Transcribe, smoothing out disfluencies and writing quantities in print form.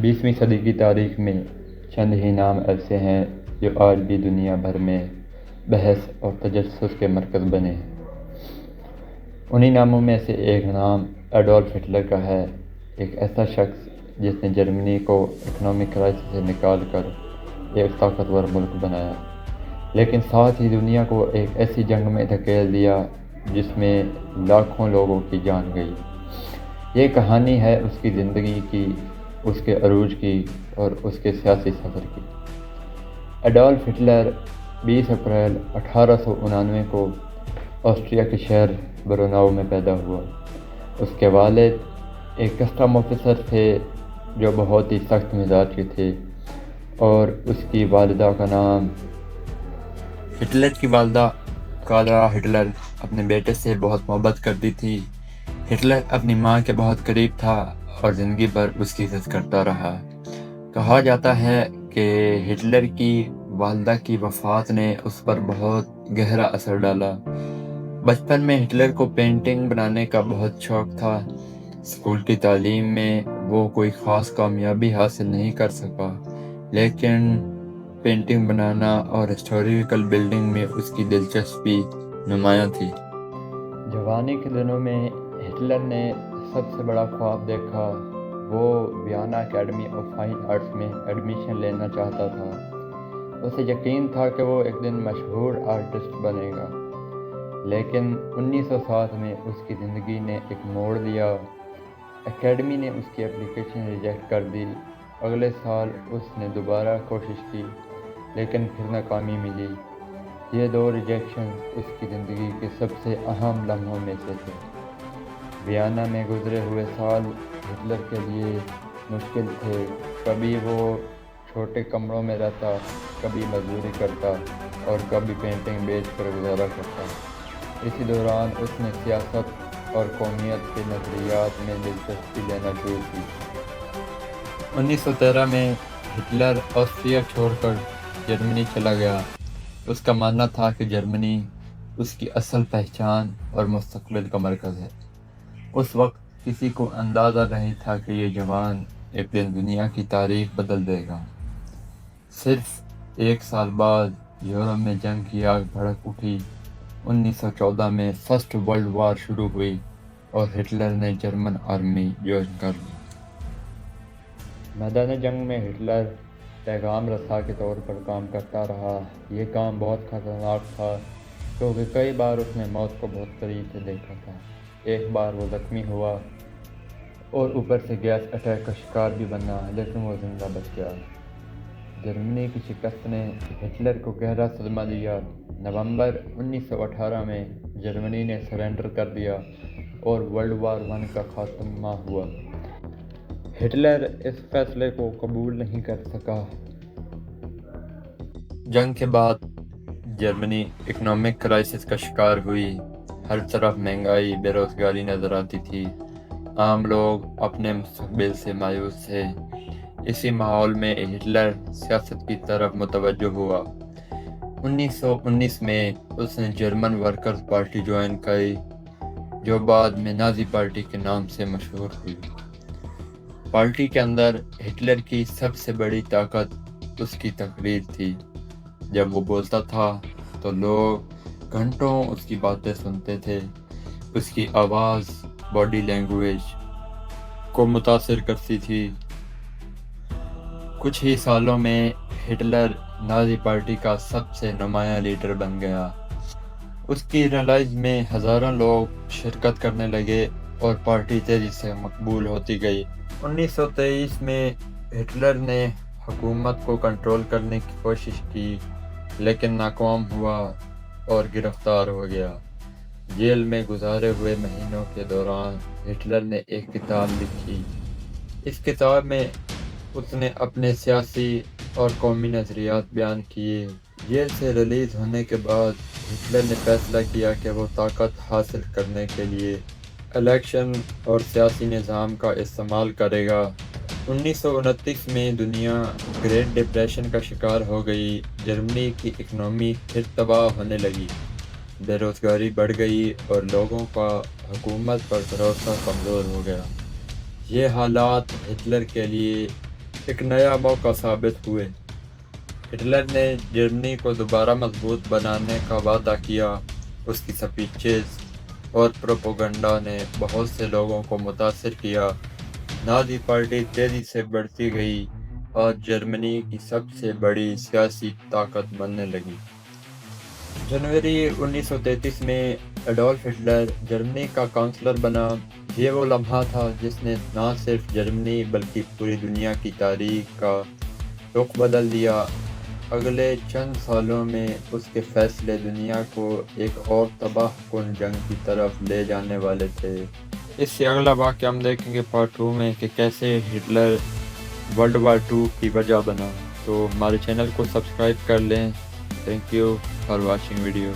20ویں صدی کی تاریخ میں چند ہی نام ایسے ہیں جو آج بھی دنیا بھر میں بحث اور تجسس کے مرکز بنے ہیں۔ انہی ناموں میں سے ایک نام ایڈولف ہٹلر کا ہے، ایک ایسا شخص جس نے جرمنی کو اکنامک کرائسس سے نکال کر ایک طاقتور ملک بنایا، لیکن ساتھ ہی دنیا کو ایک ایسی جنگ میں دھکیل دیا جس میں لاکھوں لوگوں کی جان گئی۔ یہ کہانی ہے اس کی زندگی کی، اس کے عروج کی اور اس کے سیاسی سفر کی۔ ایڈولف ہٹلر 20 اپریل 1899 کو آسٹریا کے شہر بروناؤ میں پیدا ہوا۔ اس کے والد ایک کسٹم آفیسر تھے جو بہت ہی سخت مزاج کے تھے، اور اس کی والدہ کا نام ہٹلر کی والدہ کالرا ہٹلر اپنے بیٹے سے بہت محبت کرتی تھی۔ ہٹلر اپنی ماں کے بہت قریب تھا اور زندگی بھر اس کی عزت کرتا رہا۔ کہا جاتا ہے کہ ہٹلر کی والدہ کی وفات نے اس پر بہت گہرا اثر ڈالا۔ بچپن میں ہٹلر کو پینٹنگ بنانے کا بہت شوق تھا۔ اسکول کی تعلیم میں وہ کوئی خاص کامیابی حاصل نہیں کر سکا، لیکن پینٹنگ بنانا اور ہسٹوریکل بلڈنگ میں اس کی دلچسپی نمایاں تھی۔ جوانی کے دنوں میں ہٹلر نے سب سے بڑا خواب دیکھا۔ وہ Vienna academy of fine arts میں ایڈمیشن لینا چاہتا تھا۔ اسے یقین تھا کہ وہ ایک دن مشہور آرٹسٹ بنے گا، لیکن 1907 میں اس کی زندگی نے ایک موڑ لیا۔ اکیڈمی نے اس کی اپلیکیشن ریجیکٹ کر دی۔ اگلے سال اس نے دوبارہ کوشش کی، لیکن پھر ناکامی ملی۔ یہ دو ریجیکشن اس کی زندگی کے سب سے اہم لمحوں میں سے تھے۔ ویانا میں گزرے ہوئے سال ہٹلر کے لیے مشکل تھے۔ کبھی وہ چھوٹے کمروں میں رہتا، کبھی مزدوری کرتا اور کبھی پینٹنگ بیچ کر گزارا کرتا۔ اسی دوران اس نے سیاست اور قومیت کے نظریات میں دلچسپی لینا شروع کی۔ 1913 میں ہٹلر آسٹریا چھوڑ کر جرمنی چلا گیا۔ اس کا ماننا تھا کہ جرمنی اس کی اصل پہچان اور مستقبل کا مرکز ہے۔ اس وقت کسی کو اندازہ نہیں تھا کہ یہ جوان ایک دن دنیا کی تاریخ بدل دے گا۔ صرف ایک سال بعد یورپ میں جنگ کی آگ بھڑک اٹھی۔ 1914 میں فرسٹ ورلڈ وار شروع ہوئی اور ہٹلر نے جرمن آرمی جوائن کر لی۔ میدان جنگ میں ہٹلر پیغام رساں کے طور پر کام کرتا رہا۔ یہ کام بہت خطرناک تھا کیونکہ کئی بار اس نے موت کو بہت قریب سے دیکھا تھا۔ ایک بار وہ زخمی ہوا اور اوپر سے گیس اٹیک کا شکار بھی بنا، لیکن وہ زندہ بچ گیا۔ جرمنی کی شکست نے ہٹلر کو گہرا صدمہ دیا۔ نومبر 1918 میں جرمنی نے سرنڈر کر دیا اور ورلڈ وار 1 کا خاتمہ ہوا۔ ہٹلر اس فیصلے کو قبول نہیں کر سکا۔ جنگ کے بعد جرمنی اکنامک کرائسس کا شکار ہوئی۔ ہر طرف مہنگائی، بے روزگاری نظر آتی تھی۔ عام لوگ اپنے مستقبل سے مایوس تھے۔ اسی ماحول میں ہٹلر سیاست کی طرف متوجہ ہوا۔ 1919 میں اس نے جرمن ورکرز پارٹی جوائن کی، جو بعد میں نازی پارٹی کے نام سے مشہور ہوئی۔ پارٹی کے اندر ہٹلر کی سب سے بڑی طاقت اس کی تقریر تھی۔ جب وہ بولتا تھا تو لوگ گھنٹوں اس کی باتیں سنتے تھے۔ اس کی آواز باڈی لینگویج کو متاثر کرتی تھی۔ کچھ ہی سالوں میں ہٹلر نازی پارٹی کا سب سے نمایاں لیڈر بن گیا۔ اس کی ریلیز میں ہزاروں لوگ شرکت کرنے لگے اور پارٹی تیزی سے مقبول ہوتی گئی۔ 1923 میں ہٹلر نے حکومت کو کنٹرول کرنے کی کوشش کی، لیکن ناکام ہوا اور گرفتار ہو گیا۔ جیل میں گزارے ہوئے مہینوں کے دوران ہٹلر نے ایک کتاب لکھی۔ اس کتاب میں اس نے اپنے سیاسی اور قومی نظریات بیان کیے۔ جیل سے ریلیز ہونے کے بعد ہٹلر نے فیصلہ کیا کہ وہ طاقت حاصل کرنے کے لیے الیکشن اور سیاسی نظام کا استعمال کرے گا۔ 1929 میں دنیا گریٹ ڈپریشن کا شکار ہو گئی۔ جرمنی کی اکنامی پھر تباہ ہونے لگی، بے روزگاری بڑھ گئی اور لوگوں کا حکومت پر بھروسہ کمزور ہو گیا۔ یہ حالات ہٹلر کے لیے ایک نیا موقع ثابت ہوئے۔ ہٹلر نے جرمنی کو دوبارہ مضبوط بنانے کا وعدہ کیا۔ اس کی سپیچز اور پروپیگنڈا نے بہت سے لوگوں کو متاثر کیا۔ نازی پارٹی تیزی سے بڑھتی گئی اور جرمنی کی سب سے بڑی سیاسی طاقت بننے لگی۔ جنوری 1933 میں ایڈولف ہٹلر جرمنی کا کانسلر بنا۔ یہ وہ لمحہ تھا جس نے نہ صرف جرمنی بلکہ پوری دنیا کی تاریخ کا رخ بدل دیا۔ اگلے چند سالوں میں اس کے فیصلے دنیا کو ایک اور تباہ کن جنگ کی طرف لے جانے والے تھے۔ اس سے اگلا واقعہ ہم دیکھیں گے پارٹ 2 میں کہ کیسے ہٹلر ورلڈ وار 2 کی وجہ بنا۔ تو ہمارے چینل کو سبسکرائب کر لیں۔ Thank you for watching video.